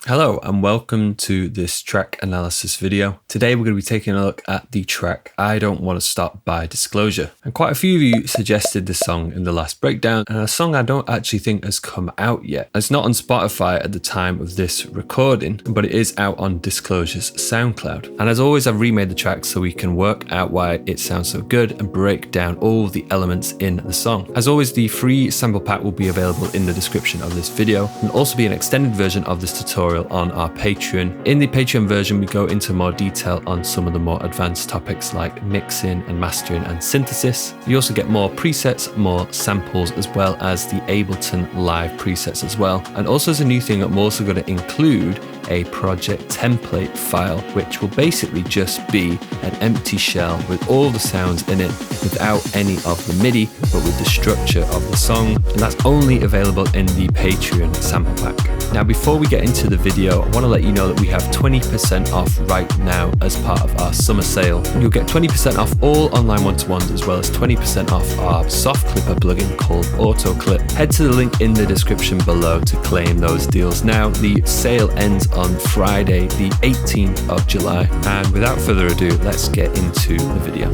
Hello and welcome to this track analysis video. Today we're going to be taking a look at the track I Don't Want to Stop by Disclosure. And quite a few of you suggested this song in the last breakdown, and a song I don't actually think has come out yet. It's not on Spotify at the time of this recording, but it is out on Disclosure's SoundCloud. And as always, I've remade the track so we can work out why it sounds so good and break down all the elements in the song. As always, the free sample pack will be available in the description of this video, and also be an extended version of this tutorial on our Patreon. In the Patreon version, we go into more detail on some of the more advanced topics like mixing and mastering and synthesis. You also get more presets, more samples, as well as the Ableton Live presets as well. And also as a new thing, I'm also going to include a project template file, which will basically just be an empty shell with all the sounds in it without any of the MIDI, but with the structure of the song. And that's only available in the Patreon sample pack. Now, before we get into the video, I want to let you know that we have 20% off right now as part of our summer sale. You'll get 20% off all online one-to-ones, as well as 20% off our soft clipper plugin called Auto Clip. Head to the link in the description below to claim those deals now. The sale ends on Friday, the 18th of July. And without further ado, let's get into the video.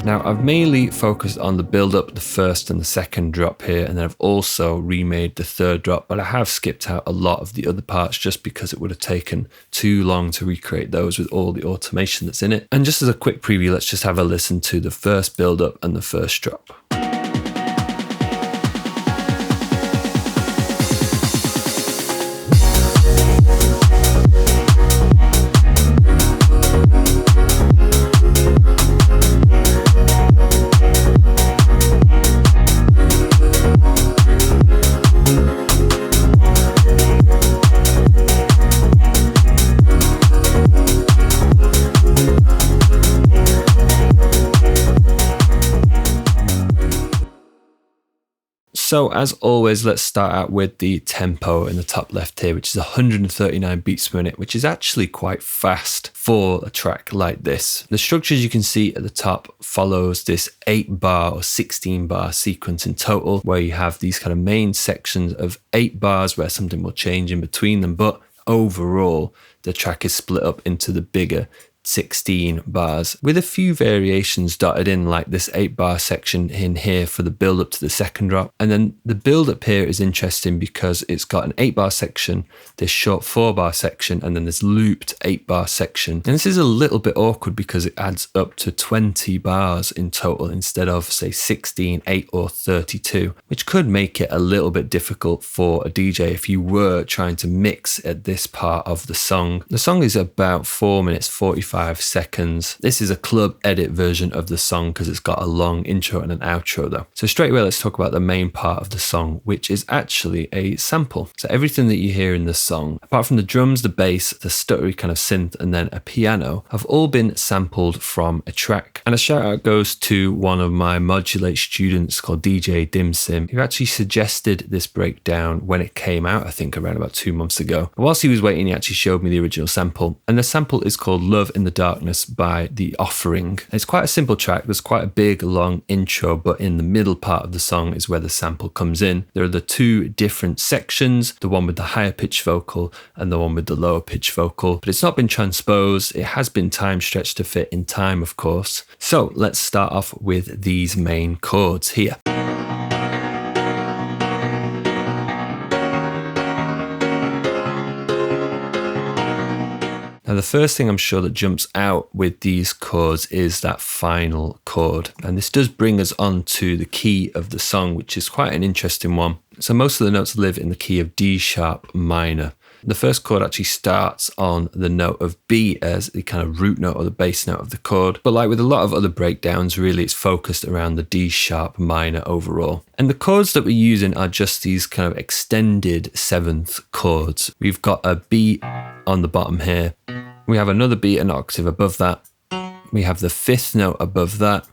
Now, I've mainly focused on the build-up, the first and the second drop here, and then I've also remade the third drop, but I have skipped out a lot of the other parts just because it would have taken too long to recreate those with all the automation that's in it. And just as a quick preview, let's just have a listen to the first build-up and the first drop. So as always, let's start out with the tempo in the top left here, which is 139 beats per minute, which is actually quite fast for a track like this. The structures you can see at the top follows this 8-bar or 16-bar sequence in total, where you have these kind of main sections of 8 bars where something will change in between them, but overall the track is split up into the bigger 16 bars with a few variations dotted in, like this 8-bar section in here for the build up to the second drop. And then the build up here is interesting because it's got an 8-bar section, this short 4-bar section, and then this looped 8-bar section. And this is a little bit awkward because it adds up to 20 bars in total instead of say 16, 8 or 32, which could make it a little bit difficult for a DJ if you were trying to mix at this part of the song. The song is about 4 minutes 45 seconds. This is a club edit version of the song because it's got a long intro and an outro though. So straight away, let's talk about the main part of the song, which is actually a sample. So everything that you hear in the song, apart from the drums, the bass, the stuttery kind of synth, and then a piano, have all been sampled from a track. And a shout out goes to one of my Modulate students called DJ Dimsim, who actually suggested this breakdown when it came out, I think around about 2 months ago. And whilst he was waiting, he actually showed me the original sample. And the sample is called Love in the Darkness by The Offering. It's quite a simple track. There's quite a big long intro, but in the middle part of the song is where the sample comes in. There are the two different sections, the one with the higher pitch vocal and the one with the lower pitch vocal, but it's not been transposed. It has been time stretched to fit in time, of course. So let's start off with these main chords here. Now, the first thing I'm sure that jumps out with these chords is that final chord. And this does bring us on to the key of the song, which is quite an interesting one. So most of the notes live in the key of D sharp minor. The first chord actually starts on the note of B as the kind of root note or the bass note of the chord. But like with a lot of other breakdowns, really it's focused around the D sharp minor overall. And the chords that we're using are just these kind of extended seventh chords. We've got a B on the bottom here. We have another B an octave above that. We have the fifth note above that.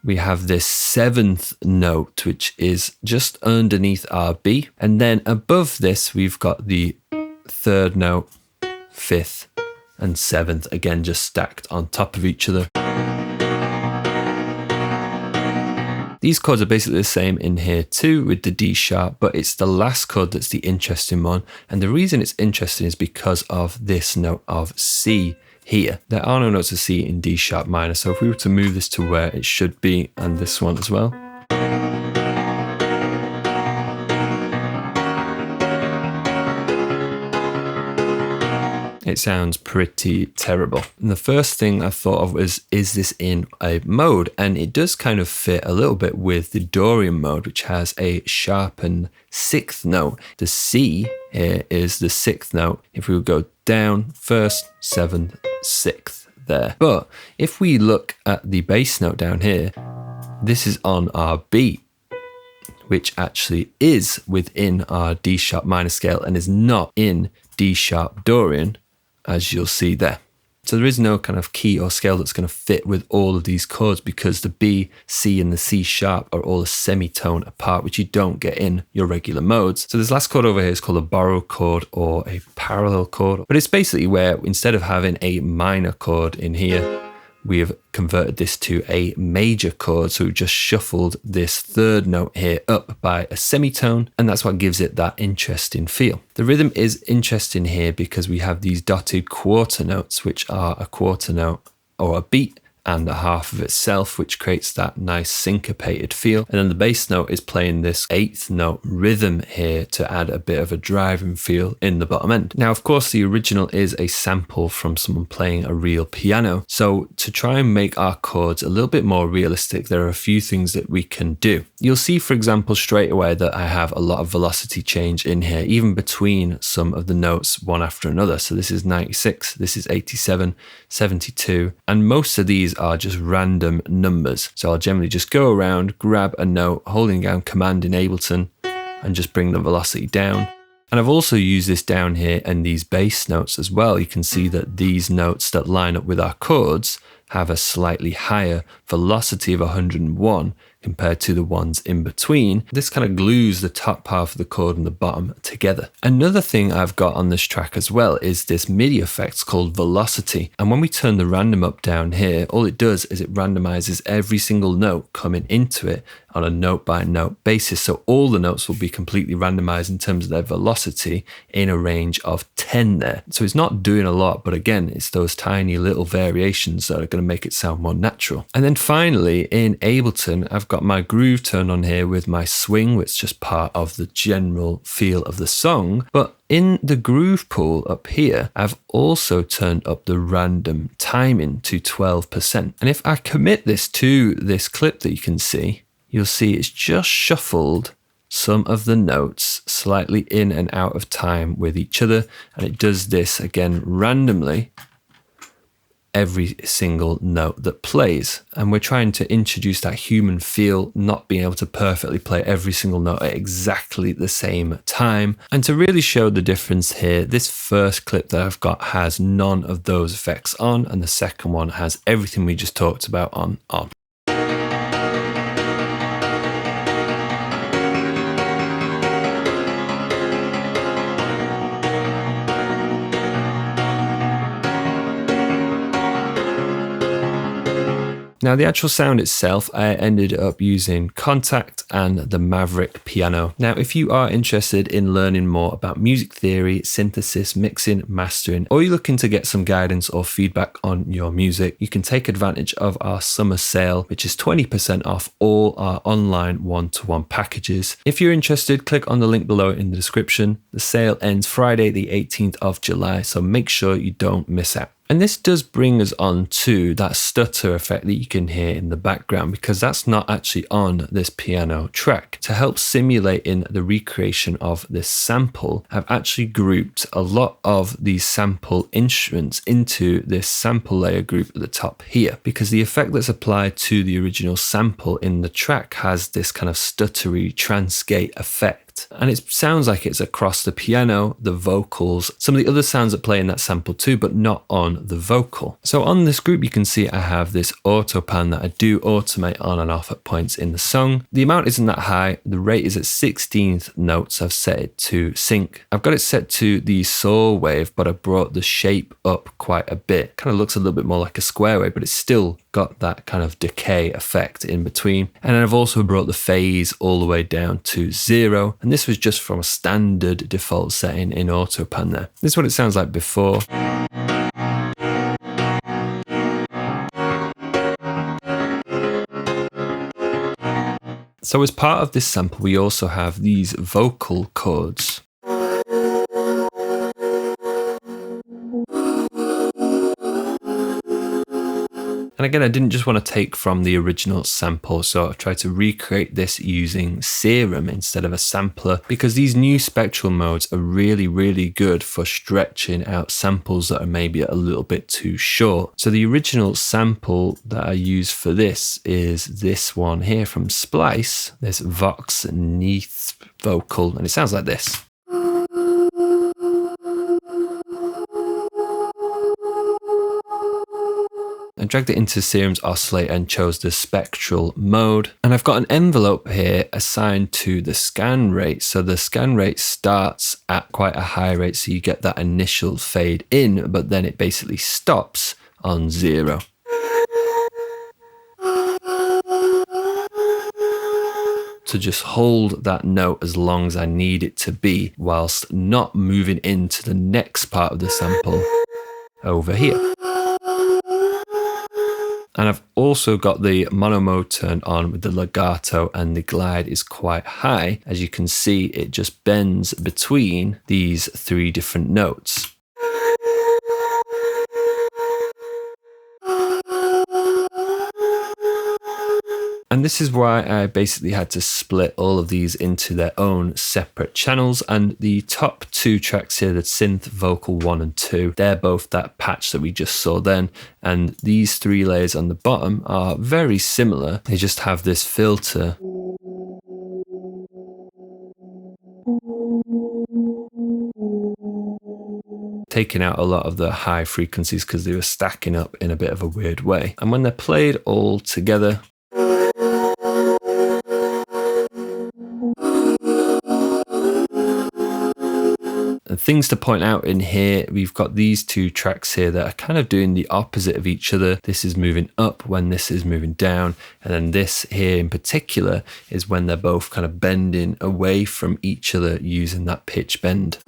We have this seventh note, which is just underneath our B. And then above this, we've got the third note, fifth, and seventh, again, just stacked on top of each other. These chords are basically the same in here too with the D sharp, but it's the last chord that's the interesting one. And the reason it's interesting is because of this note of C here. There are no notes of C in D sharp minor. So if we were to move this to where it should be, and this one as well, it sounds pretty terrible. And the first thing I thought of was, is this in a mode? And it does kind of fit a little bit with the Dorian mode, which has a sharpened sixth note. The C here is the sixth note. If we would go down, first, seventh, sixth there. But if we look at the bass note down here, this is on our beat, which actually is within our D sharp minor scale and is not in D sharp Dorian, as you'll see there. So there is no kind of key or scale that's going to fit with all of these chords, because the B, C and the C sharp are all a semitone apart, which you don't get in your regular modes. So this last chord over here is called a borrowed chord or a parallel chord, but it's basically where instead of having a minor chord in here, we have converted this to a major chord. So we've just shuffled this third note here up by a semitone, and that's what gives it that interesting feel. The rhythm is interesting here because we have these dotted quarter notes, which are a quarter note or a beat and a half of itself, which creates that nice syncopated feel. And then the bass note is playing this eighth note rhythm here to add a bit of a driving feel in the bottom end. Now, of course, the original is a sample from someone playing a real piano. So to try and make our chords a little bit more realistic, there are a few things that we can do. You'll see, for example, straight away that I have a lot of velocity change in here, even between some of the notes one after another. So this is 96, this is 87, 72, and most of these are just random numbers. So I'll generally just go around, grab a note, holding down Command in Ableton, and just bring the velocity down. And I've also used this down here in these bass notes as well. You can see that these notes that line up with our chords have a slightly higher velocity of 101 compared to the ones in between. This kind of glues the top half of the chord and the bottom together. Another thing I've got on this track as well is this MIDI effect called velocity. And when we turn the random up down here, all it does is it randomizes every single note coming into it on a note by note basis. So all the notes will be completely randomized in terms of their velocity in a range of 10 there. So it's not doing a lot, but again, it's those tiny little variations that are going to make it sound more natural. And then finally in Ableton, I've got my groove turned on here with my swing, which is just part of the general feel of the song. But in the groove pool up here, I've also turned up the random timing to 12%. And if I commit this to this clip that you can see, you'll see it's just shuffled some of the notes slightly in and out of time with each other. And it does this again randomly every single note that plays. And we're trying to introduce that human feel, not being able to perfectly play every single note at exactly the same time. And to really show the difference here, this first clip that I've got has none of those effects on, and the second one has everything we just talked about on. Now the actual sound itself, I ended up using Contact and the Maverick piano. Now if you are interested in learning more about music theory, synthesis, mixing, mastering, or you're looking to get some guidance or feedback on your music, you can take advantage of our summer sale, which is 20% off all our online one-to-one packages. If you're interested, click on the link below in the description. The sale ends Friday the 18th of July, so make sure you don't miss out. And this does bring us on to that stutter effect that you can hear in the background, because that's not actually on this piano track. To help simulate in the recreation of this sample, I've actually grouped a lot of these sample instruments into this sample layer group at the top here, because the effect that's applied to the original sample in the track has this kind of stuttery transgate effect. effect. And it sounds like it's across the piano, the vocals, some of the other sounds that play in that sample too, but not on the vocal. So on this group, you can see I have this auto pan that I do automate on and off at points in the song. The amount isn't that high. The rate is at 16th notes. I've set it to sync. I've got it set to the saw wave, but I brought the shape up quite a bit. Kind of looks a little bit more like a square wave, but it's still got that kind of decay effect in between. And then I've also brought the phase all the way down to 0. And this was just from a standard default setting in AutoPan there. This is what it sounds like before. So as part of this sample, we also have these vocal chords. And again, I didn't just want to take from the original sample, so I tried to recreate this using Serum instead of a sampler, because these new spectral modes are really, really good for stretching out samples that are maybe a little bit too short. So the original sample that I use for this is this one here from Splice, this Vox Neath vocal, and it sounds like this. I dragged it into Serum's oscillator and chose the spectral mode. And I've got an envelope here assigned to the scan rate. So the scan rate starts at quite a high rate, so you get that initial fade in, but then it basically stops on 0. To just hold that note as long as I need it to be, whilst not moving into the next part of the sample over here. And I've also got the mono mode turned on with the legato, and the glide is quite high. As you can see, it just bends between these 3 different notes. And this is why I basically had to split all of these into their own separate channels. And the top 2 tracks here, the synth vocal 1 and 2, they're both that patch that we just saw then. And these 3 layers on the bottom are very similar. They just have this filter. Taking out a lot of the high frequencies because they were stacking up in a bit of a weird way. And when they're played all together, and things to point out in here, we've got these 2 tracks here that are kind of doing the opposite of each other. This is moving up when this is moving down. And then this here in particular is when they're both kind of bending away from each other using that pitch bend.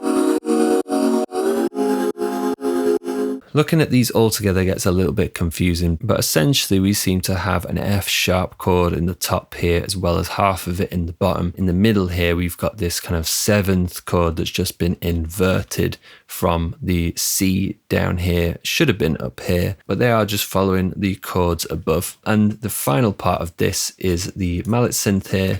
Looking at these all together gets a little bit confusing, but essentially we seem to have an F sharp chord in the top here, as well as half of it in the bottom. In the middle here, we've got this kind of 7th chord that's just been inverted from the C down here. Should have been up here, but they are just following the chords above. And the final part of this is the mallet synth here.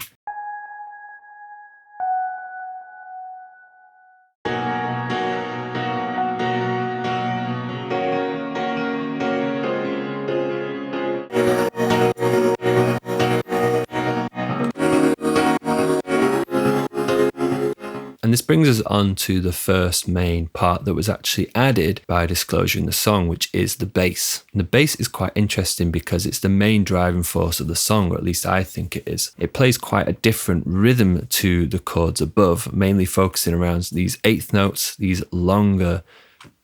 And this brings us on to the first main part that was actually added by Disclosure in the song, which is the bass. And the bass is quite interesting because it's the main driving force of the song, or at least I think it is. It plays quite a different rhythm to the chords above, mainly focusing around these 8th notes, these longer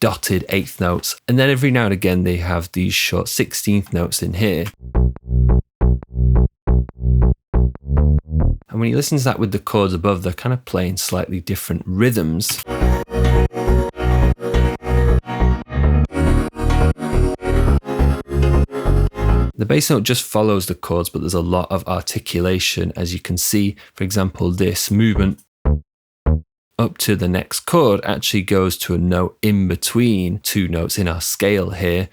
dotted 8th notes. And then every now and again, they have these short 16th notes in here. And when you listen to that with the chords above, they're kind of playing slightly different rhythms. The bass note just follows the chords, but there's a lot of articulation, as you can see. For example, this movement up to the next chord actually goes to a note in between 2 notes in our scale here.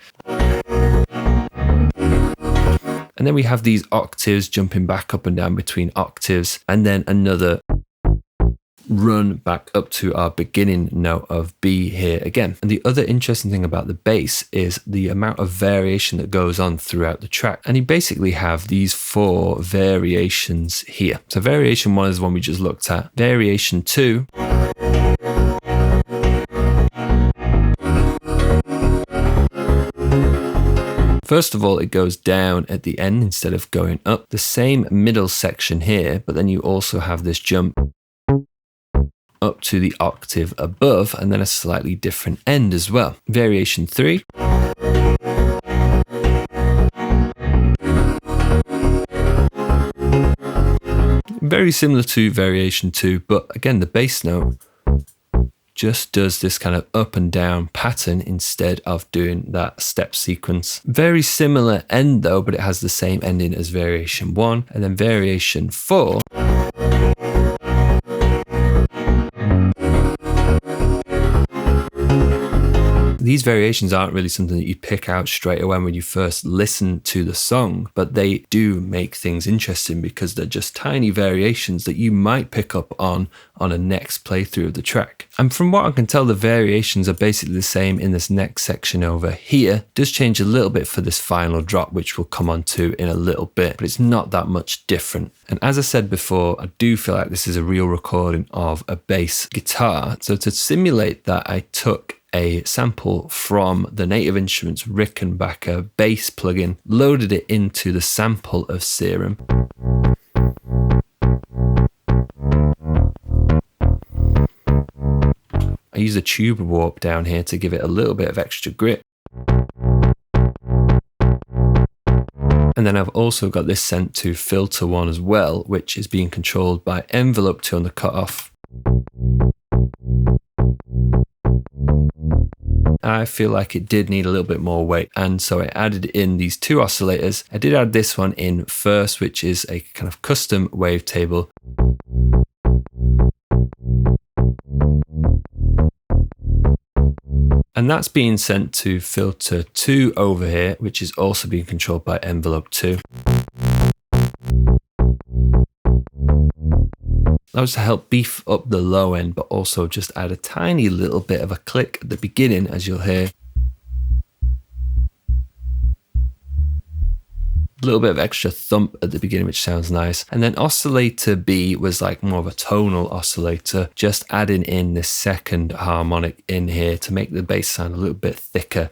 And then we have these octaves jumping back up and down between octaves, and then another run back up to our beginning note of B here again. And the other interesting thing about the bass is the amount of variation that goes on throughout the track. And you basically have these 4 variations here. So variation 1 is the one we just looked at. Variation 2. First of all, it goes down at the end instead of going up. The same middle section here, but then you also have this jump up to the octave above, and then a slightly different end as well. Variation 3. Very similar to variation 2, but again, the bass note just does this kind of up and down pattern instead of doing that step sequence. Very similar end though, but it has the same ending as variation 1. And then variation 4. These variations aren't really something that you pick out straight away when you first listen to the song, but they do make things interesting because they're just tiny variations that you might pick up on a next playthrough of the track. And from what I can tell, the variations are basically the same in this next section over here. It does change a little bit for this final drop, which we'll come on to in a little bit, but it's not that much different. And as I said before, I do feel like this is a real recording of a bass guitar. So to simulate that, I took a sample from the Native Instruments Rickenbacker bass plugin, loaded it into the sample of Serum. I use a tube warp down here to give it a little bit of extra grip. And then I've also got this sent to filter 1 as well, which is being controlled by envelope 2 on the cutoff. I feel like it did need a little bit more weight, and so I added in these 2 oscillators. I did add this one in first, which is a kind of custom wavetable. And that's being sent to filter 2 over here, which is also being controlled by envelope 2. That was to help beef up the low end, but also just add a tiny little bit of a click at the beginning, as you'll hear. A little bit of extra thump at the beginning, which sounds nice. And then oscillator B was like more of a tonal oscillator, just adding in this second harmonic in here to make the bass sound a little bit thicker.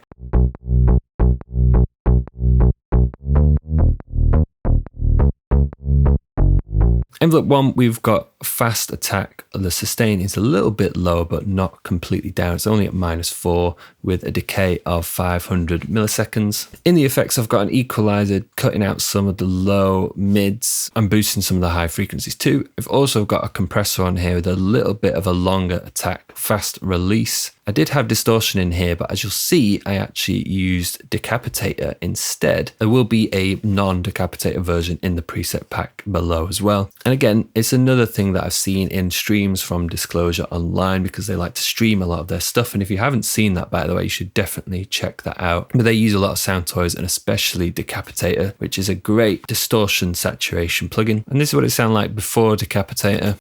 Envelope 1, we've got fast attack. The sustain is a little bit lower, but not completely down. It's only at -4 with a decay of 500 milliseconds. In the effects, I've got an equalizer cutting out some of the low mids and boosting some of the high frequencies too. I've also got a compressor on here with a little bit of a longer attack, fast release. I did have distortion in here, but as you'll see, I actually used Decapitator instead. There will be a non-Decapitator version in the preset pack below as well. And again, it's another thing that I've seen in streams from Disclosure Online, because they like to stream a lot of their stuff. And if you haven't seen that, by the way, you should definitely check that out. But they use a lot of sound toys, and especially Decapitator, which is a great distortion saturation plugin. And this is what it sounded like before Decapitator.